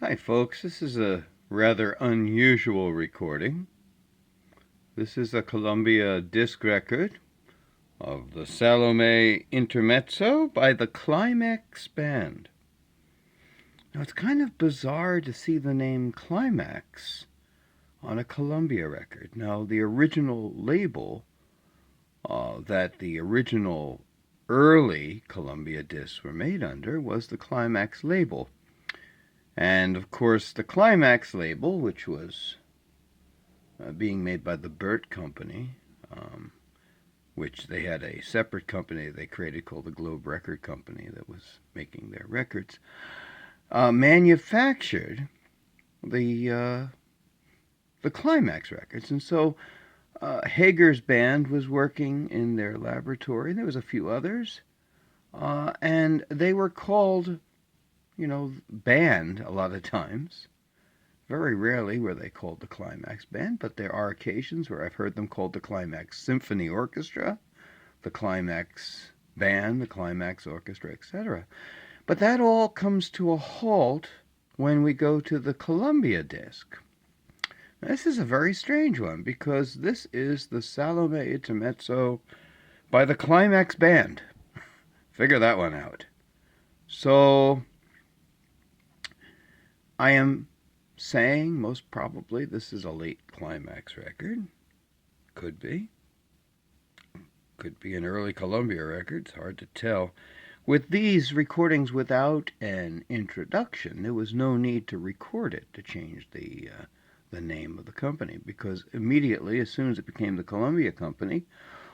Hi folks, this is a rather unusual recording. This is a Columbia disc record of the Salome Intermezzo by the Climax Band. Now it's kind of bizarre to see the name Climax on a Columbia record. Now the original label that the original early Columbia discs were made under was the Climax label. And of course the Climax label, which was being made by the Burt Company, which they had a separate company they created called the Globe Record Company that was making their records, manufactured the Climax records. And so Hager's band was working in their laboratory. There was a few others, and they were called, band a lot of times. Very rarely were they called the Climax Band, but there are occasions where I've heard them called the Climax Symphony Orchestra, the Climax Band, the Climax Orchestra, etc. But that all comes to a halt when we go to the Columbia disc. Now, this is a very strange one because this is the Salome Intermezzo by the Climax Band. Figure that one out. So I am saying most probably this is a late Climax record. Could be. Could be an early Columbia record. It's hard to tell. With these recordings without an introduction, there was no need to record it to change the name of the company, because immediately, as soon as it became the Columbia Company,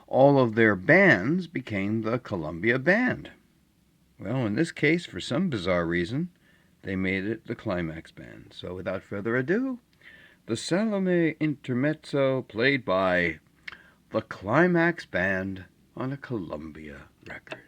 all of their bands became the Columbia Band. Well, in this case, for some bizarre reason, they made it the Climax Band. So without further ado, the Salome Intermezzo played by the Climax Band on a Columbia record.